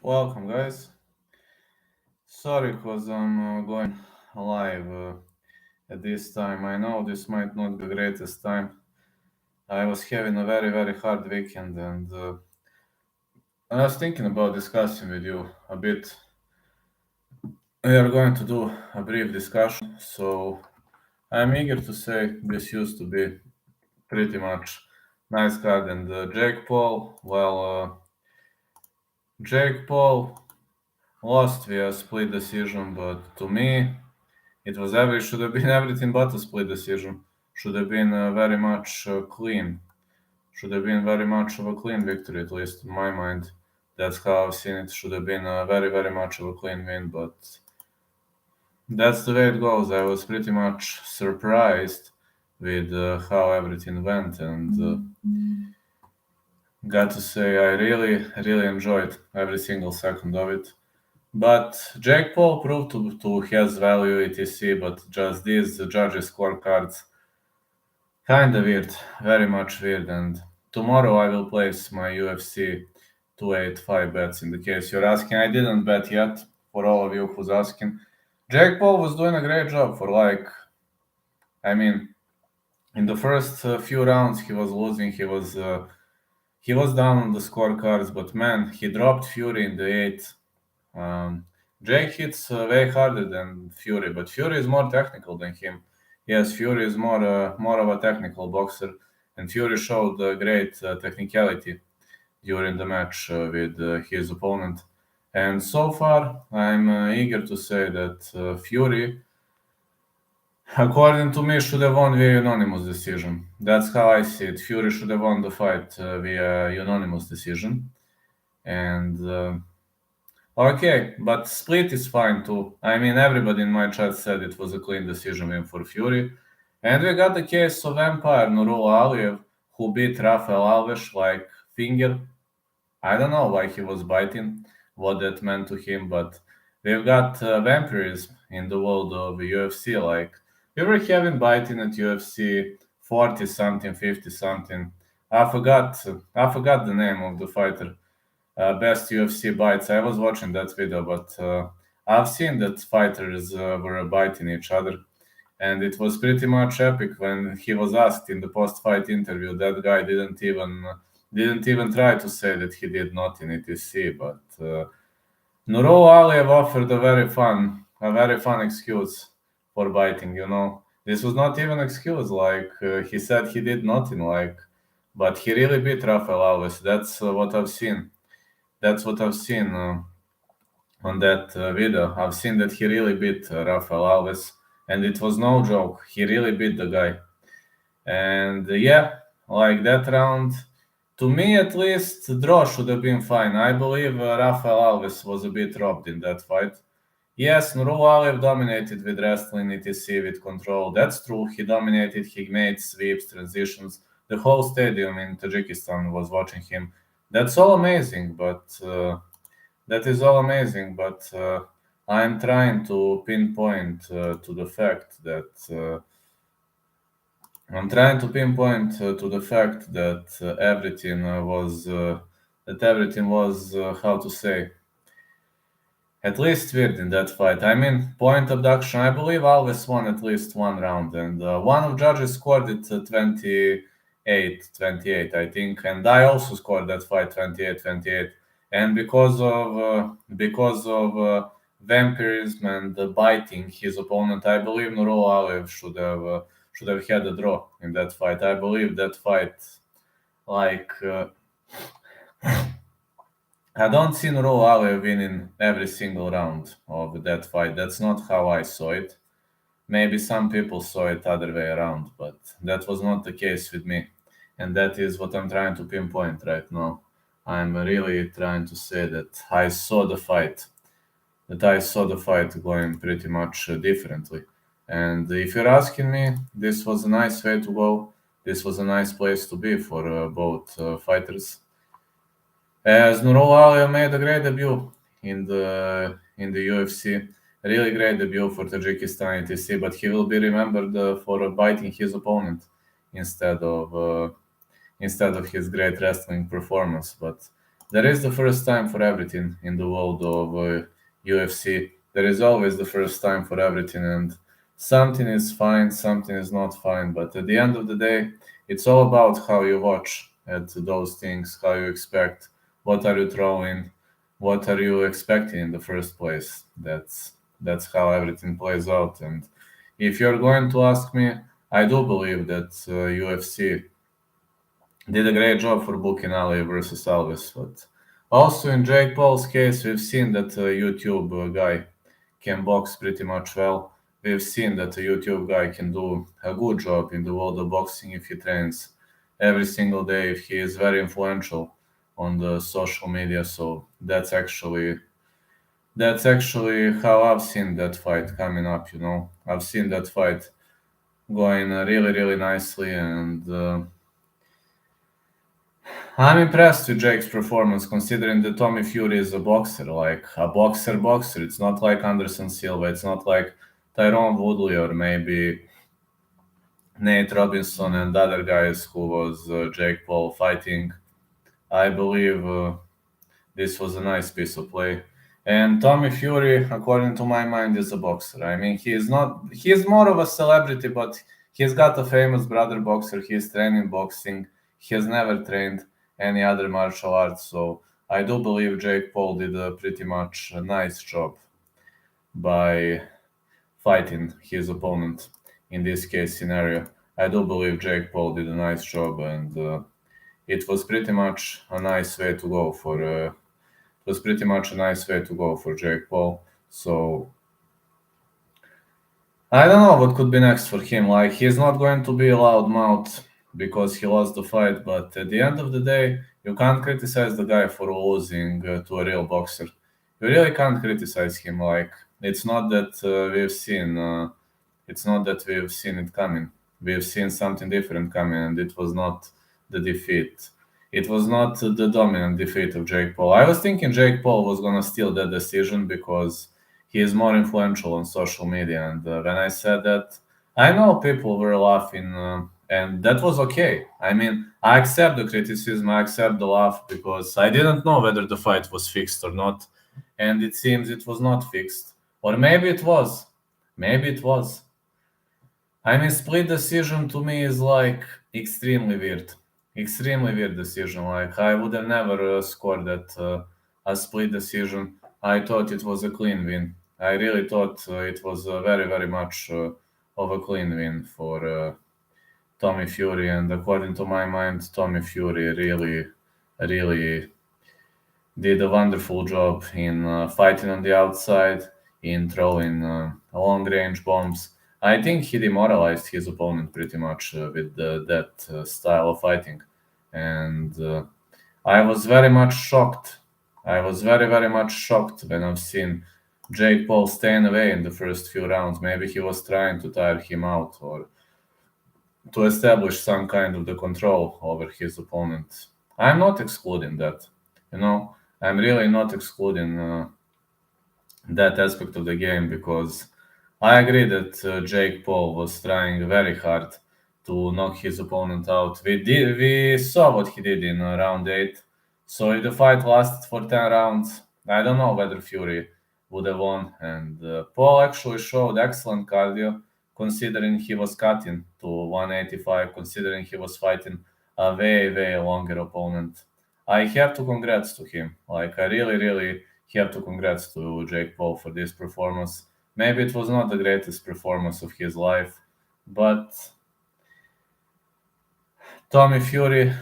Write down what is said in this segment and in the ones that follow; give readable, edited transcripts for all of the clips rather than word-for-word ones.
Welcome, guys. Sorry, cause I'm going live at this time. I know this might not be the greatest time. I was having a very hard weekend, and I was thinking about discussing with you a bit. We are going to do a brief discussion. So I'm eager to say this used to be pretty much nice card, and Jake Paul. Jake Paul lost via split decision, but to me, it should have been everything but a split decision. Should have been very much clean. Should have been very much of a clean victory, at least in my mind. That's how I've seen it. Should have been very much of a clean win, but that's the way it goes. I was pretty much surprised with how everything went, and got to say I really enjoyed every single second of it. But Jake Paul proved to his value, etc. But just these judges' scorecards, kinda weird, very much weird. And tomorrow I will place my UFC 285 bets in the case you're asking. I didn't bet yet, for all of you who's asking. Jake Paul was doing a great job for I mean, in the first few rounds he was losing. He was down on the scorecards, but man, he dropped Fury in the eighth. Um, Jake hits way harder than Fury, but Fury is more technical than him. Yes, Fury is more of a technical boxer, and Fury showed great technicality during the match with his opponent. And so far, I'm eager to say that Fury, according to me, should have won via unanimous decision. That's how I see it. Fury should have won the fight via unanimous decision, and. Okay, but split is fine too. I mean, everybody in my chat said it was a clean decision win for Fury. And we got the case of Empire Nurullo Aliev, who beat Rafael Alves like finger. I don't know why he was biting, what that meant to him, but we've got vampirism in the world of UFC. Like, we were having biting at UFC 40 something, 50 something. I forgot the name of the fighter, best UFC bites. I was watching that video, but I've seen that fighters were biting each other, and it was pretty much epic when he was asked in the post-fight interview. That guy didn't even try to say that he did nothing, etc. But Nurullo Aliev offered a very fun excuse for biting. You know, this was not even excuse. Like he said, he did nothing. But he really beat Rafael Alves. That's what I've seen. That's what I've seen on that video. I've seen that he really beat Rafael Alves, and it was no joke. He really beat the guy. And yeah, like that round, to me at least, draw should have been fine. I believe Rafael Alves was a bit robbed in that fight. Yes, Nurullo Aliev dominated with wrestling, etc., with control. That's true. He dominated. He made sweeps, transitions. The whole stadium in Tajikistan was watching him. That's all amazing, but that is all amazing. But I'm trying to pinpoint to the fact that everything was how to say, at least weird in that fight. I mean, point abduction. I believe Alves won at least one round, and one of judges scored it 28, I think, and I also scored that fight 28-28. And because of vampirism and biting his opponent, I believe Nurullo Aliev should have had a draw in that fight. I believe that fight, like. I don't see Nurullo Aliev winning every single round of that fight. That's not how I saw it. Maybe some people saw it other way around, but that was not the case with me. And that is what I'm trying to pinpoint right now. I'm really trying to say that I saw the fight going pretty much differently. And if you're asking me, this was a nice way to go. This was a nice place to be for both fighters. As Nurullo Aliev made a great debut in the UFC, really great debut for Tajikistan etc. But he will be remembered for biting his opponent instead of instead of his great wrestling performance. But there is the first time for everything in the world of UFC. There is always the first time for everything, and something is fine, something is not fine. But at the end of the day, it's all about how you watch at those things, how you expect, what are you throwing, what are you expecting in the first place. That's how everything plays out. And if you're going to ask me, I do believe that UFC did a great job for booking Ali versus Alves. But also in Jake Paul's case, we've seen that a YouTube guy can box pretty much well. We've seen that a YouTube guy can do a good job in the world of boxing if he trains every single day, if he is very influential on the social media. So that's actually how I've seen that fight coming up. I've seen that fight going really, really nicely, and I'm impressed with Jake's performance, considering that Tommy Fury is a boxer, like a boxer. It's not like Anderson Silva. It's not like Tyrone Woodley or maybe Nate Robinson and other guys who was Jake Paul fighting. I believe this was a nice piece of play. And Tommy Fury, according to my mind, is a boxer. I mean, he is not. He is more of a celebrity, but he's got a famous brother boxer. He is training boxing. He has never trained any other martial arts. So I do believe Jake Paul did a pretty much a nice job by fighting his opponent in this case scenario. I do believe Jake Paul did a nice job, and it was pretty much a nice way to go for. It was pretty much a nice way to go for Jake Paul. So I don't know what could be next for him. Like, he's not going to be a loudmouth because he lost the fight, but at the end of the day, you can't criticize the guy for losing to a real boxer. You really can't criticize him. Like, it's not that we've seen. It's not that we've seen it coming. We've seen something different coming, and it was not the defeat. It was not the dominant defeat of Jake Paul. I was thinking Jake Paul was gonna steal that decision because he is more influential on social media. And when I said that, I know people were laughing, and that was okay. I mean, I accept the criticism, I accept the laugh because I didn't know whether the fight was fixed or not, and it seems it was not fixed, or maybe it was. Maybe it was. I mean, split decision to me is like extremely weird decision. Like, I would have never scored that a split decision. I thought it was a clean win. I really thought it was very, very much of a clean win for Tommy Fury. And according to my mind, Tommy Fury really did a wonderful job in fighting on the outside, in throwing long range bombs. I think he demoralized his opponent pretty much with that style of fighting. And I was very much shocked. I was very, very much shocked when I've seen Jake Paul staying away in the first few rounds. Maybe he was trying to tire him out or to establish some kind of the control over his opponent. I'm not excluding that. You know, I'm really not excluding that aspect of the game because I agree that Jake Paul was trying very hard to knock his opponent out. We saw what he did in round 8. So if the fight lasted for 10 rounds, I don't know whether Fury would have won. And Paul actually showed excellent cardio considering he was cutting to 185, considering he was fighting a way longer opponent. I have to congrats to him. Like, I really have to congrats to Jake Paul for this performance. Maybe it was not the greatest performance of his life, but Tommy Fury,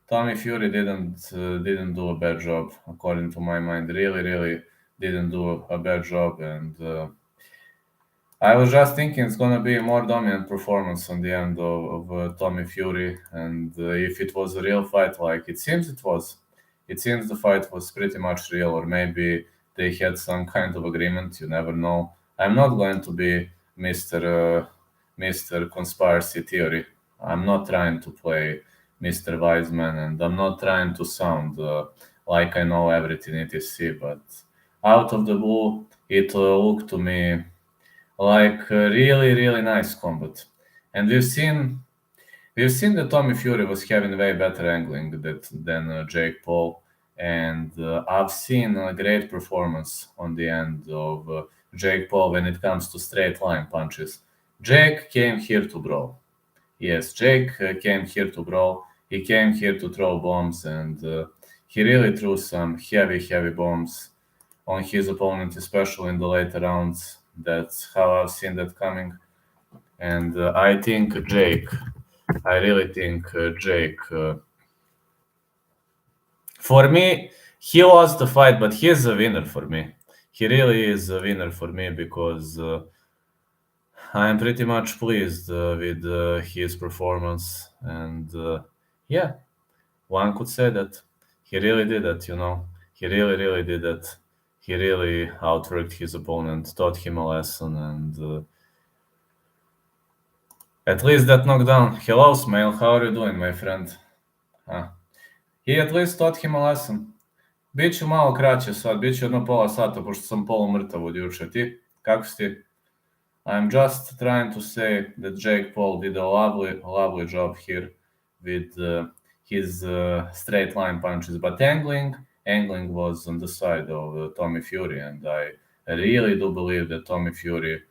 Tommy Fury didn't do a bad job according to my mind. Really didn't do a bad job, and I was just thinking it's gonna be a more dominant performance on the end of Tommy Fury, and if it was a real fight, like it seems the fight was pretty much real, or maybe they had some kind of agreement. You never know. I'm not going to be Mister Conspiracy Theory. I'm not trying to play Mr. Wiseman, and I'm not trying to sound like I know everything etc. But out of the blue, it looked to me like a really nice combat. And we've seen that Tommy Fury was having way better angling than Jake Paul. And I've seen a great performance on the end of Jake Paul when it comes to straight line punches. Jake came here to brawl. Yes, Jake came here to brawl. He came here to throw bombs, and he really threw some heavy, heavy bombs on his opponent, especially in the later rounds. That's how I've seen that coming. And I think Jake, I really think Jake, for me, he lost the fight, but he is a winner for me. He really is a winner for me because I am pretty much pleased with his performance. And yeah, one could say that he really did that, you know. He really, really did that. He really outworked his opponent, taught him a lesson, and at least that knockdown. Hello, Smail, how are you doing, my friend? Ah. He at least taught him a lesson. Biću malo kraće sad, biću jedno pola sata, pošto sam polumrtav od juče. Ti? Kako si ti? I'm just trying to say that Jake Paul did a lovely job here with his straight line punches, but angling was on the side of Tommy Fury, and I really do believe that Tommy Fury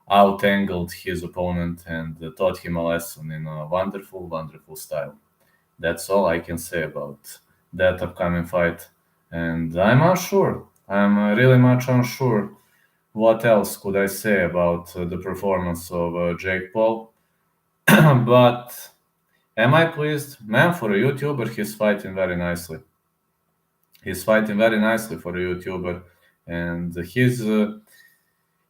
out-angled his opponent and taught him a lesson in a wonderful, wonderful style. That's all I can say about that upcoming fight. And I'm unsure. I'm really much unsure. What else could I say about the performance of Jake Paul? But am I pleased? Man, for a YouTuber, he's fighting very nicely. He's fighting very nicely for a YouTuber. And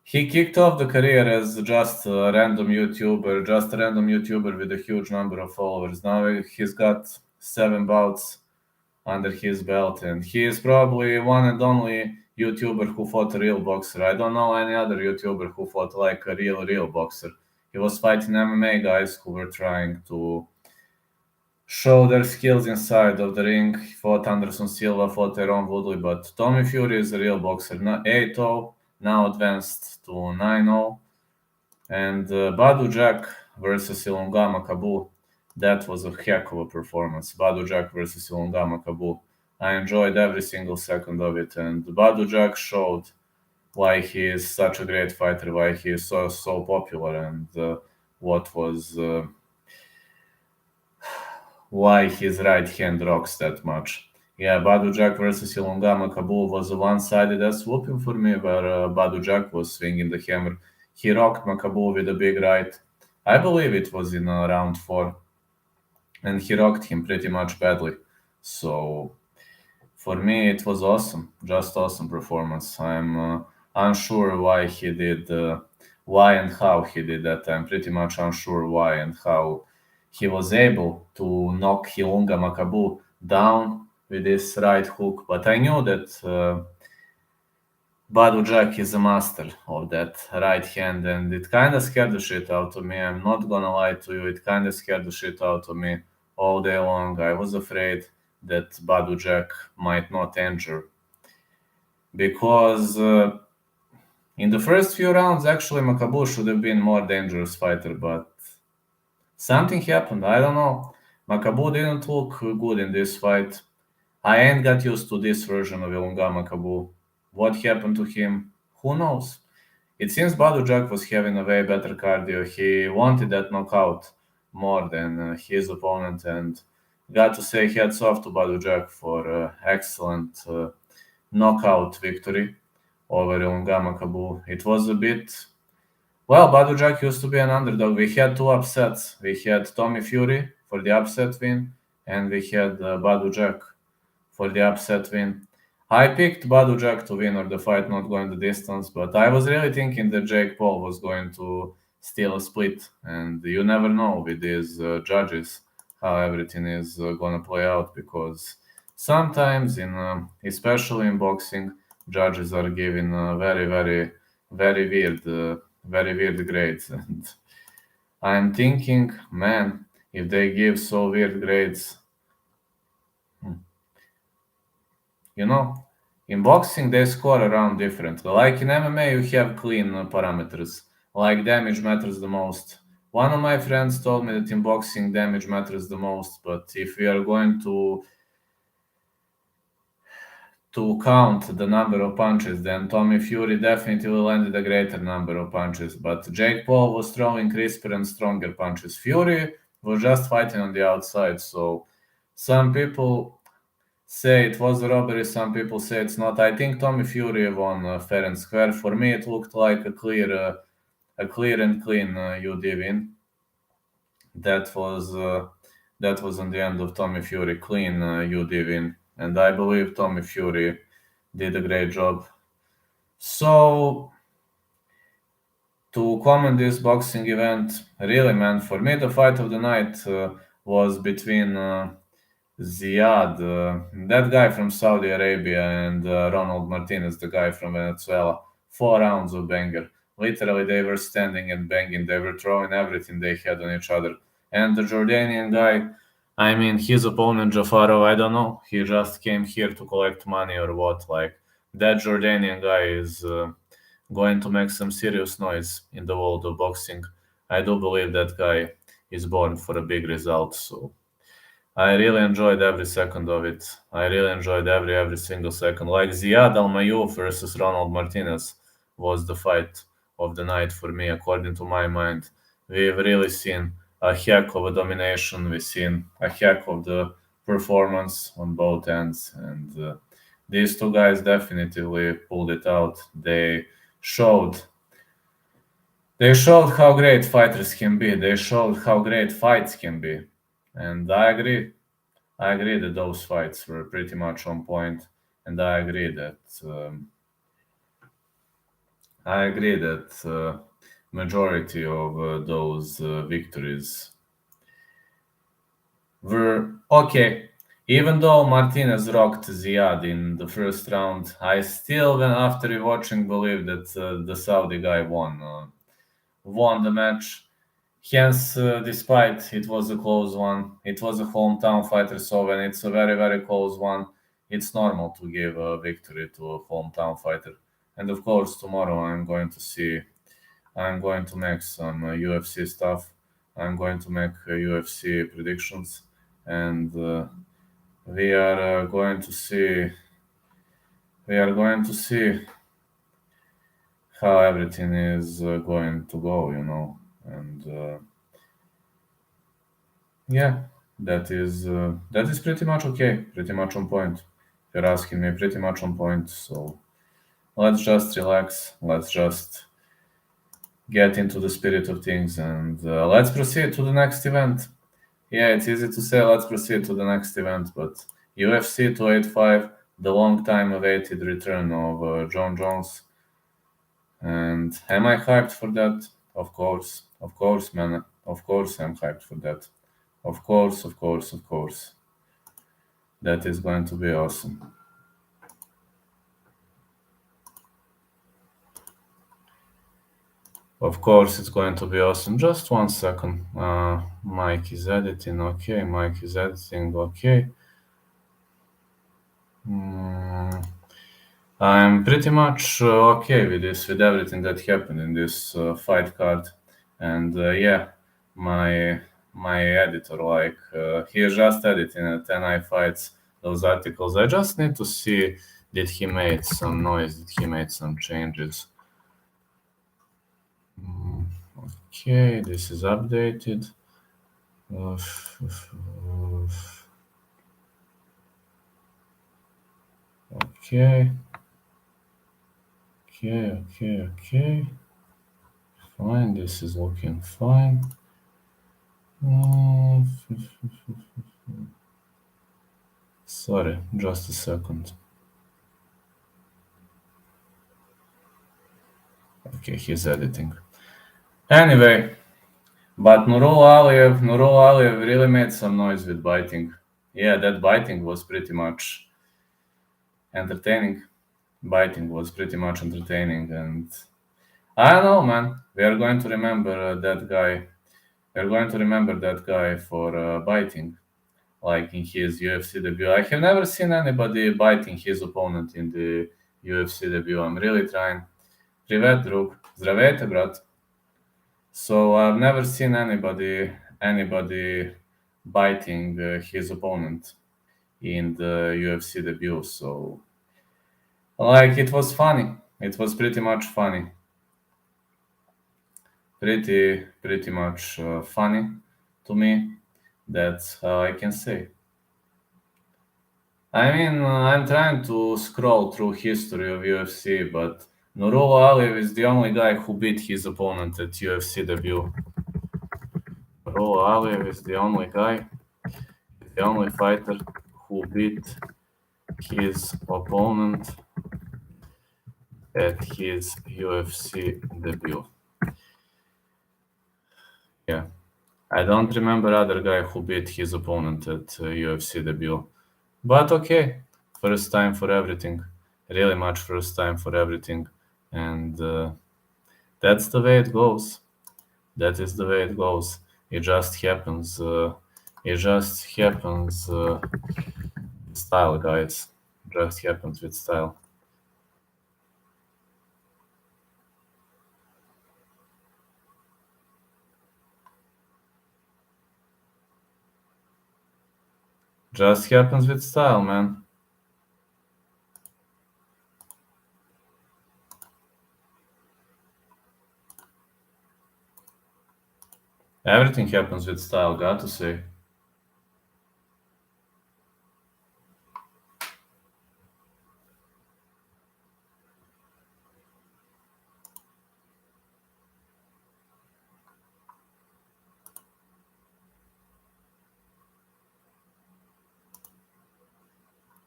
he kicked off the career as just a random YouTuber with a huge number of followers. Now he's got 7 bouts under his belt, and he is probably one and only YouTuber who fought a real boxer. I don't know any other YouTuber who fought like a real boxer. He was fighting MMA guys who were trying to show their skills inside of the ring. He fought Anderson Silva, fought Tyrone Woodley, but Tommy Fury is a real boxer. Now 8-0, now advanced to 9-0. And Badu Jack versus Ilungama Kabu, that was a heck of a performance. Badu Jack versus Ilungama Kabu. I enjoyed every single second of it, and Badu Jack showed why he is such a great fighter, why he is so popular, and why his right hand rocks that much. Yeah, Badu Jack versus Ilungama Kabu was a one-sided ass whooping for me, where Badu Jack was swinging the hammer. He rocked Makabu with a big right. I believe it was in round 4, and he rocked him pretty much badly. So for me, it was awesome, just awesome performance. I'm unsure why he did, why and how he did that. I'm pretty much unsure why and how he was able to knock Hilunga Makabu down with this right hook. But I knew that Badu Jack is a master of that right hand, and it kind of scared the shit out of me. I'm not gonna lie to you, it kind of scared the shit out of me all day long. I was afraid that Badu Jack might not injure, because in the first few rounds, actually, Makabu should have been more dangerous fighter, but something happened. I don't know. Makabu didn't look good in this fight. I ain't got used to this version of Ilunga Makabu. What happened to him? Who knows? It seems Badu Jack was having a way better cardio. He wanted that knockout more than his opponent, and got to say hats off to Badu Jack for excellent knockout victory over Ilunga Makabu. It was a bit... Well, Badu Jack used to be an underdog. We had 2 upsets. We had Tommy Fury for the upset win, and we had Badu Jack for the upset win. I picked Badu Jack to win or the fight not going the distance, but I was really thinking that Jake Paul was going to steal a split, and you never know with these judges how everything is going to play out, because sometimes, especially in boxing, judges are giving very, very, very weird grades, and I'm thinking, man, if they give so weird grades, you know, in boxing they score around differently. Like in MMA, you have clean parameters. Like damage matters the most. One of my friends told me that in boxing damage matters the most, but if we are going to to count the number of punches, then Tommy Fury definitely landed a greater number of punches. But Jake Paul was throwing crisper and stronger punches. Fury was just fighting on the outside. So some people say it was a robbery, some people say it's not. I think Tommy Fury won fair and square. For me, it looked like a clear and clean UD win. That was on the end of Tommy Fury clean UD win, and I believe Tommy Fury did a great job. So to comment this boxing event, really, man, for me the fight of the night was between Ziad, that guy from Saudi Arabia, and Ronald Martinez, the guy from Venezuela. 4 rounds of banger. Literally, they were standing and banging. They were throwing everything they had on each other. And the Jordanian guy, I mean, his opponent, Jafarov, I don't know. He just came here to collect money or what. Like, that Jordanian guy is going to make some serious noise in the world of boxing. I do believe that guy is born for a big result. So I really enjoyed every second of it. I really enjoyed every single second. Like Ziad Almayouf versus Ronald Martinez was the fight of the night for me, according to my mind. We've really seen a heck of a domination. We've seen a heck of the performance on both ends, and these two guys definitely pulled it out. Showed they showed how great fighters can be. They showed how great fights can be, and I agree. I agree that those fights were pretty much on point, and I agree that majority of those victories were okay. Even though Martinez rocked Ziad in the first round, I still, when after rewatching, believe that the Saudi guy won the match. Hence, despite it was a close one, it was a hometown fighter. So when it's a very close one, it's normal to give a victory to a hometown fighter. And of course, tomorrow I'm going to make some UFC stuff. I'm going to make UFC predictions, and we are going to see. We are going to see how everything is going to go, and yeah, that is pretty much okay, pretty much on point. If you're asking me, pretty much on point. So let's just relax. Let's just get into the spirit of things, and let's proceed to the next event. Yeah, it's easy to say let's proceed to the next event, but UFC 285, the long time awaited return of John Jones. And am I hyped for that? Of course, man. Of course, I'm hyped for that. Of course. That is going to be awesome. Of course, it's going to be awesome. Just 1 second. Mike is editing. Okay, Mike is editing. Okay. I'm pretty much okay with this, with everything that happened in this fight card, and yeah, my editor, like he just editing at 10 fights those articles. I just need to see, did he made some noise? Did he made some changes? Okay, this is updated. Okay. Okay. Fine, this is looking fine. Sorry, just a second. Okay, he's editing. Anyway, but Nurullo Aliev really made some noise with biting. Yeah, that biting was pretty much entertaining. Biting was pretty much entertaining, and I don't know, man. We are going to remember that guy. We are going to remember that guy for biting, like in his UFC debut. I have never seen anybody biting his opponent in the UFC debut. I'm really trying. Privet, drug. Здравейте, брат. So I've never seen anybody biting his opponent in the UFC debut. So Like, it was funny. It was pretty much funny. Pretty much funny to me. That's how I can say. I mean, I'm trying to scroll through history of UFC, but Nurullo Aliev is the only guy who beat his opponent at UFC debut. Nurullo Aliev is the only guy, the only fighter who beat his opponent at his UFC debut. Yeah. I don't remember other guy who beat his opponent at UFC debut. But okay, first time for everything. Really much first time for everything. And that's the way it goes. That is the way it goes. It just happens. It just happens. Style, guys. Just happens with style. Just happens with style, man. Everything happens with style, got to say.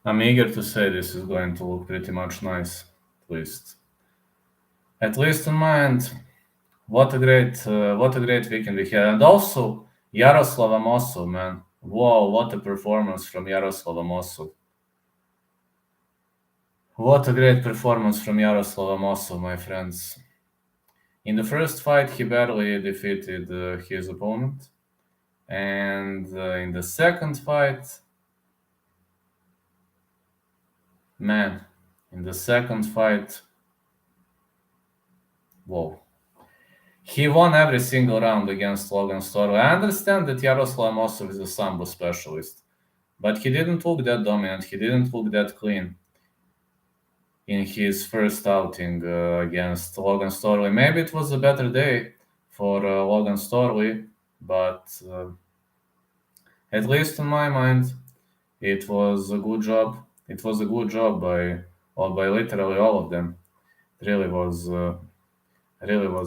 I'm eager to say this is going to look pretty much nice, at least. At least in my end. What a great weekend we had, and also Yaroslav Amosov, man. Whoa, what a performance from Yaroslav Amosov. What a great performance from Yaroslav Amosov, my friends. In the first fight, he barely defeated his opponent, and in the second fight, man, in the second fight, whoa. He won every single round against Logan Storley. I understand that Yaroslav Amosov is a sambo specialist, but he didn't look that dominant. He didn't look that clean in his first outing against Logan Storley. Maybe it was a better day for Logan Storley, but at least in my mind, it was a good job. It was a good job by literally all of them. It really was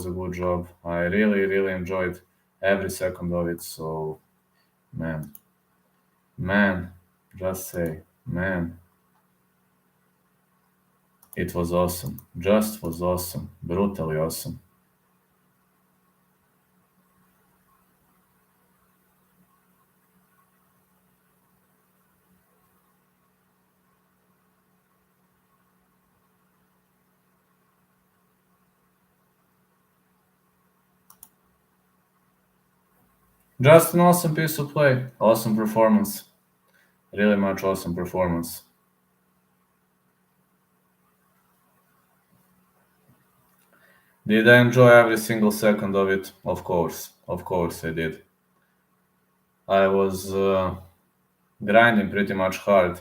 a good job. I really enjoyed every second of it. So, man, man, just say, man, it was awesome. Just was awesome. Brutally awesome. Just an awesome piece of play. Awesome performance. Really much awesome performance. Did I enjoy every single second of it? Of course. Of course I did. I was grinding pretty much hard.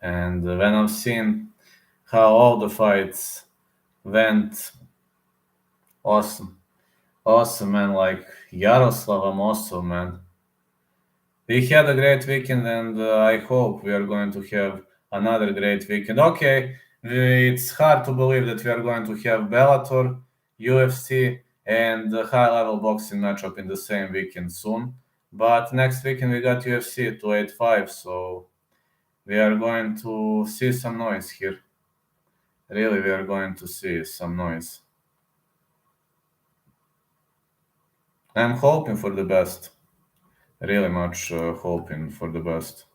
And when I've seen how all the fights went, awesome. Awesome, man. Like Yaroslav Amosov, man. We had a great weekend, and I hope we are going to have another great weekend. Okay, it's hard to believe that we are going to have Bellator, UFC, and a high-level boxing matchup in the same weekend soon. But next weekend we got UFC 285, so we are going to see some noise here. Really, we are going to see some noise. I'm hoping for the best. Really much hoping for the best.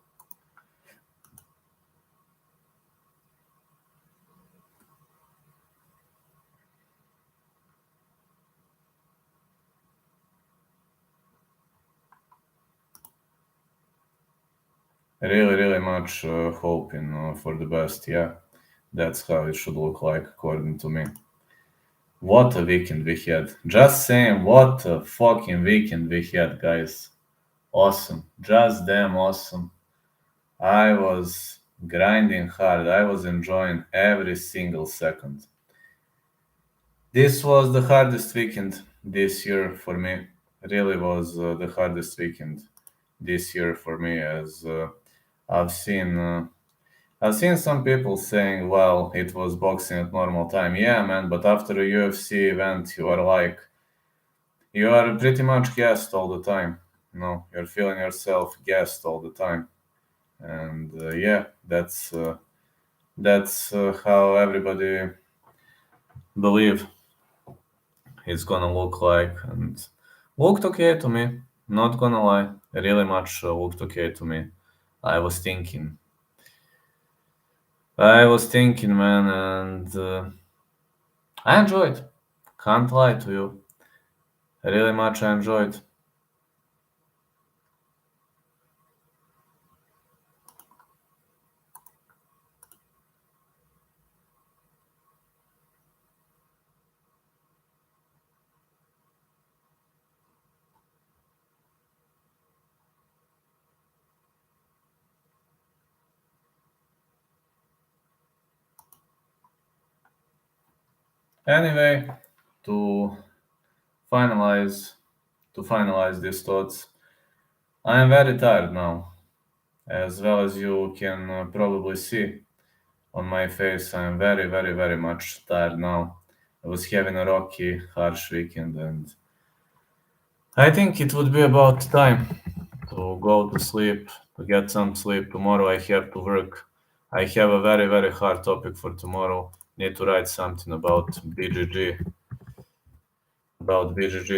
Really much hoping for the best. Yeah, that's how it should look like, according to me. What a weekend we had. Just saying, what a fucking weekend we had, guys. Awesome. Just damn awesome. I was grinding hard. I was enjoying every single second. This was the hardest weekend this year for me. Really was the hardest weekend this year for me, as I've seen. I've seen some people saying, "Well, it was boxing at normal time." Yeah, man, but after a UFC event, you are pretty much gassed all the time. You're feeling yourself gassed all the time, and yeah, that's how everybody believe it's gonna look like, and looked okay to me. Not gonna lie, really much looked okay to me. I was thinking, man, and I enjoyed. Can't lie to you. Really much I enjoyed. Anyway, to finalize these thoughts, I am very tired now, as well as you can probably see on my face. I am very, very, very much tired now. I was having a rocky, harsh weekend, and I think it would be about time to go to sleep, to get some sleep. Tomorrow I have to work. I have a very, very hard topic for tomorrow. Need to write something about BGG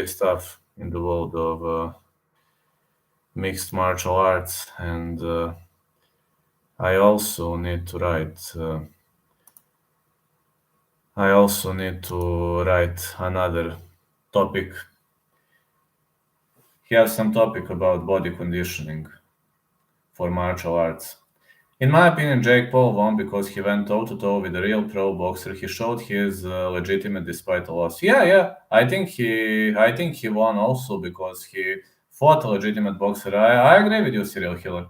stuff in the world of mixed martial arts, and I also need to write. I also need to write another topic. Have some topic about body conditioning for martial arts. In my opinion, Jake Paul won because he went toe to toe with a real pro boxer. He showed his legitimate despite a loss. Yeah, yeah. I think he won also because he fought a legitimate boxer. I agree with you, Serial Killer.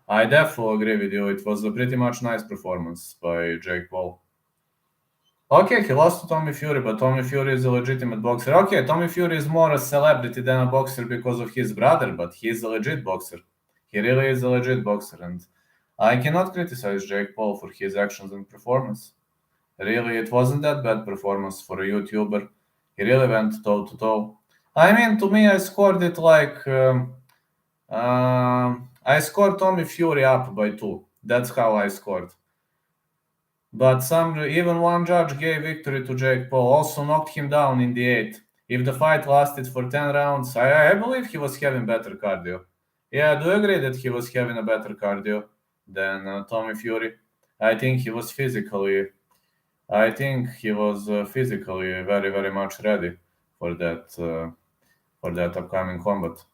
I definitely agree with you. It was a pretty much nice performance by Jake Paul. Okay, he lost to Tommy Fury, but Tommy Fury is a legitimate boxer. Okay, Tommy Fury is more a celebrity than a boxer because of his brother, but he's a legit boxer. He really is a legit boxer, and I cannot criticize Jake Paul for his actions and performance. Really, it wasn't that bad performance for a YouTuber. He really went toe to toe. I mean, to me, I scored it like I scored Tommy Fury up by 2. That's how I scored. But even one judge gave victory to Jake Paul, also knocked him down in the 8th. If the fight lasted for 10 rounds, I believe he was having better cardio. Yeah, I do agree that he was having a better cardio than Tommy Fury. I think he was physically, physically very, very much ready for that upcoming combat.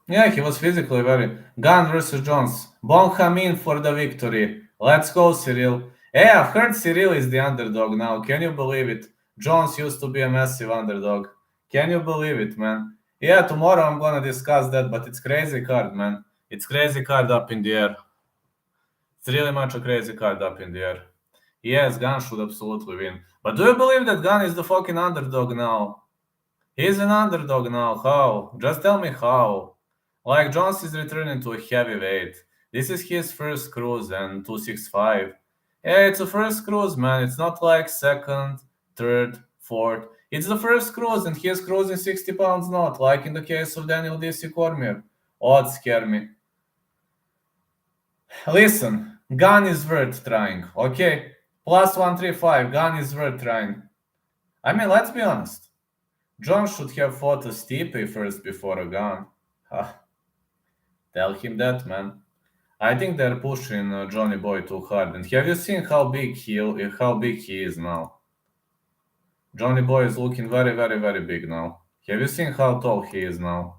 Yeah, he was physically very. Gunn versus Jones. Bonham in for the victory. Let's go, Cyril. Hey, I've heard Cyril is the underdog now. Can you believe it? Jones used to be a massive underdog. Can you believe it, man? Yeah, tomorrow I'm gonna discuss that, but it's crazy card, man. It's crazy card up in the air. It's really much a crazy card up in the air. Yes, Gunn should absolutely win. But do you believe that Gunn is the fucking underdog now? He's an underdog now. How? Just tell me how. Like, Jones is returning to a heavyweight. This is his first cruise and 265. Yeah, it's a first cruise, man. It's not like second, third, fourth. It's the first cruise, and he's cruising 60 pounds not, like in the case of Daniel DC Cormier. Odds scare me. Listen, Gun is worth trying, okay? Plus 135, Gun is worth trying. I mean, let's be honest. John should have fought a Stipe first before a Gun. Tell him that, man. I think they're pushing Johnny Boy too hard. And have you seen how big he is now? Johnny Boy is looking very, very, very big now. Have you seen how tall he is now?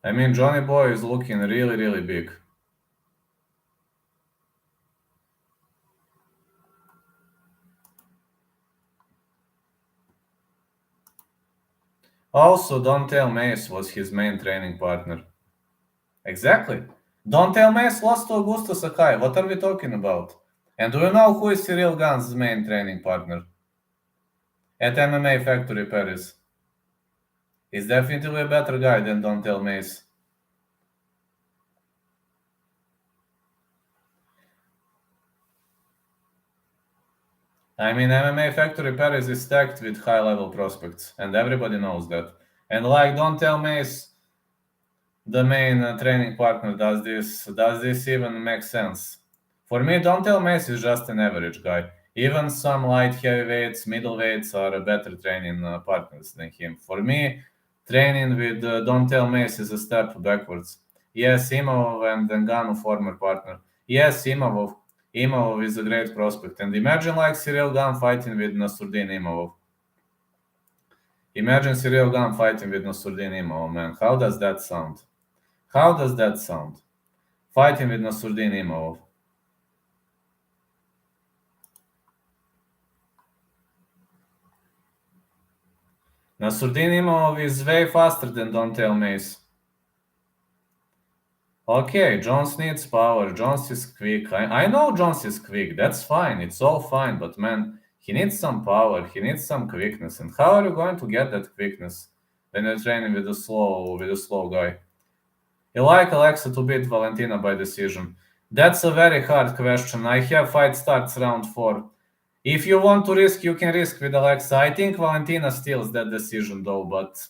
I mean, Johnny Boy is looking really, really big. Also, Dontel Mace was his main training partner. Exactly. Dontel Mace lost to Augusto Sakai. What are we talking about? And do you know who is Cyril Gane's main training partner? At MMA Factory Paris. He's definitely a better guy than Dontel Mace. I mean, MMA Factory Paris is stacked with high-level prospects, and everybody knows that. And like Dontel Mace, the main training partner, does this even make sense? For me, Dontel Mace is just an average guy. Even some light heavyweights, middleweights are better training partners than him. For me, training with Dontel Mace is a step backwards. Yes, Imavov and Ngannou former partner. Yes, Imavov is a great prospect. And imagine like Cyril Gane fighting with Nasruddin Imavov. Imagine Cyril Gane fighting with Nasruddin Imavov, man. How does that sound? How does that sound? Fighting with Nasruddin Imavov. Nasruddin Imavov is way faster than Dontel Mace. Okay, Jones needs power. Jones is quick. I know Jones is quick. That's fine. It's all fine. But man, he needs some power. He needs some quickness. And how are you going to get that quickness when you're training with a slow guy? You like Alexa to beat Valentina by decision? That's a very hard question. I have fight starts round 4. If you want to risk, you can risk with Alexa. I think Valentina steals that decision though, but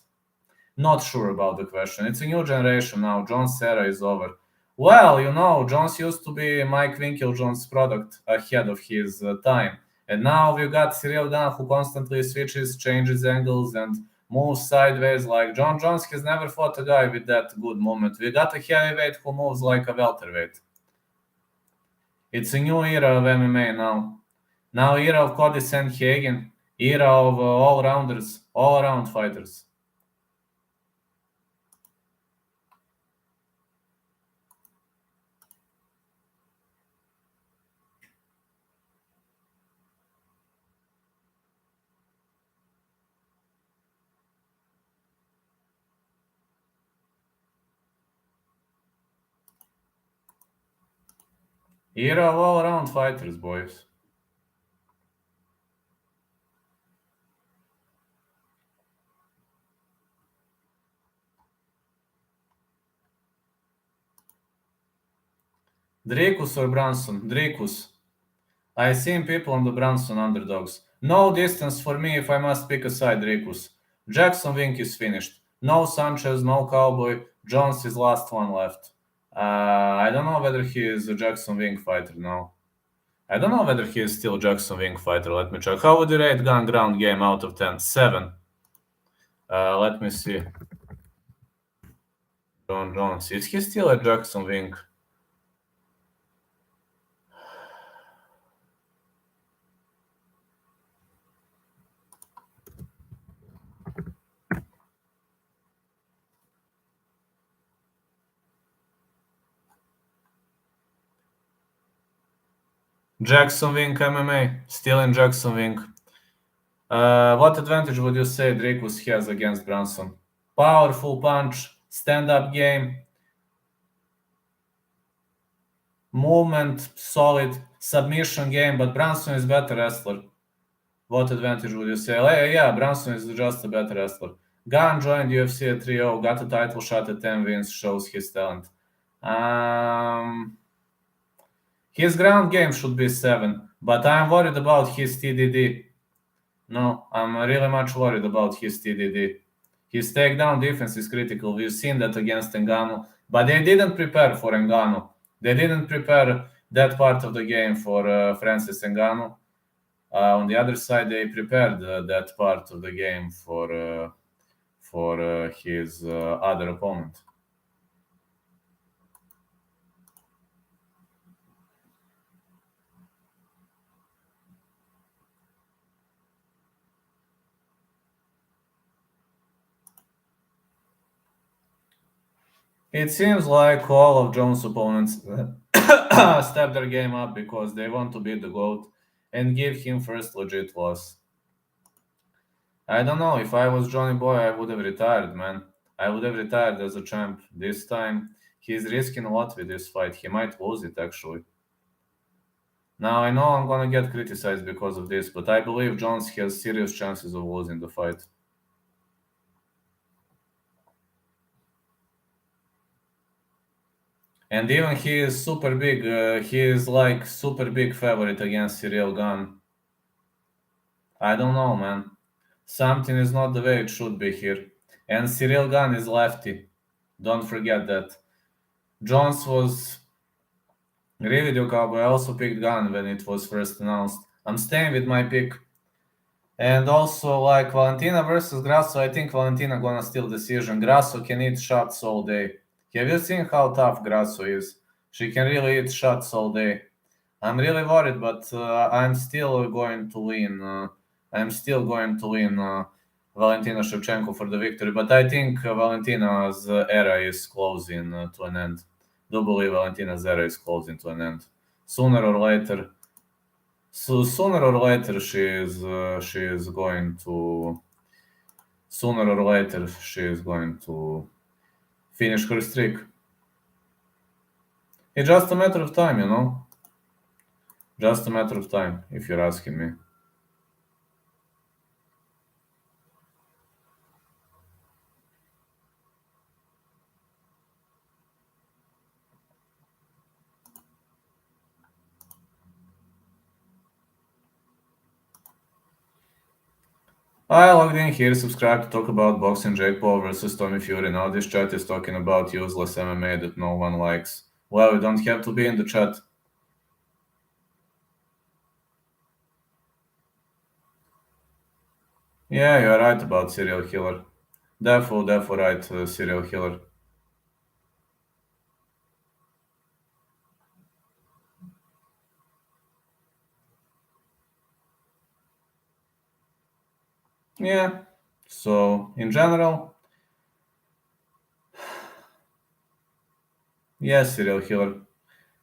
not sure about the question. It's a new generation now. Jones' era is over. Well, Jones used to be Mike Winkeljohn's product ahead of his time. And now we've got Cyril Gane who constantly switches, changes angles, and moves sideways. Like John Jones has never fought a guy with that good movement. We got a heavyweight who moves like a welterweight. It's a new era of MMA now. Now era of Cody Sandhagen, era of all-rounders, all-around fighters. Era of all-around fighters, boys. Dricus or Brunson? Dricus. I seen people on the Brunson underdogs. No distance for me if I must pick a side, Dricus. Jackson Wink is finished. No Sanchez, no Cowboy. Jones is last one left. I don't know whether he is a Jackson Wink fighter now. I don't know whether he is still a Jackson Wink fighter. Let me check. How would you rate gun ground game out of 10? 7. Let me see. John Jones. Is he still a Jackson Wink? Jackson Wink MMA. Still in Jackson Wink. What advantage would you say Dracus has against Brunson? Powerful punch, stand-up game, movement, solid, submission game, but Brunson is better wrestler. What advantage would you say? Yeah, Brunson is just a better wrestler. Gunn joined UFC at 3-0, got a title shot at 10 wins, shows his talent. His ground game should be 7, but I'm worried about his TDD. No, I'm really much worried about his TDD. His takedown defense is critical. We've seen that against Ngannou, but they didn't prepare for Ngannou. They didn't prepare that part of the game for Francis Ngannou. On the other side, they prepared that part of the game for his other opponent. It seems like all of Jones' opponents step their game up because they want to beat the GOAT and give him first legit loss. I don't know, if I was Johnny Boy, I would have retired, man. I would have retired as a champ. This time, he's risking a lot with this fight. He might lose it, actually. Now, I know I'm gonna get criticized because of this, but I believe Jones has serious chances of losing the fight. And even he is super big. He is like super big favorite against Cyril Gane. I don't know, man. Something is not the way it should be here. And Cyril Gane is lefty. Don't forget that. Jones was Revideo Cowboy. I also picked Gane when it was first announced. I'm staying with my pick. And also, like Valentina versus Grasso, I think Valentina gonna steal decision. Grasso can eat shots all day. Have you seen how tough Grasso is? She can really eat shots all day. I'm really worried, but I'm still going to lean. I'm still going to lean Valentina Shevchenko for the victory. But I think Valentina's era is closing to an end. Do believe Valentina's era is closing to an end. Sooner or later, so sooner or later she is going to. Sooner or later she is going to finish her streak. It's just a matter of time, you know. Just a matter of time, if you're asking me. I logged in here, subscribe to talk about boxing, Jake Paul versus Tommy Fury. Now this chat is talking about useless MMA that no one likes. Well, you don't have to be in the chat. Yeah, you're right about serial killer. Defo right, serial killer. Yeah. So, in general, yes, serial killer.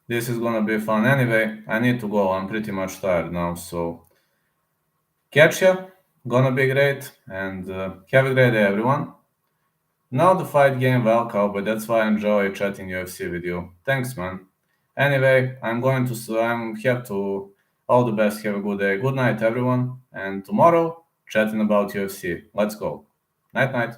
This is gonna be fun. Anyway, I need to go. I'm pretty much tired now, so catch ya. Gonna be great, and have a great day, everyone. Now the fight game well, cowboy. That's why I enjoy chatting UFC with you. Thanks, man. Anyway, I'm have to. All the best. Have a good day. Good night, everyone. And tomorrow, chatting about UFC. Let's go. Night, night.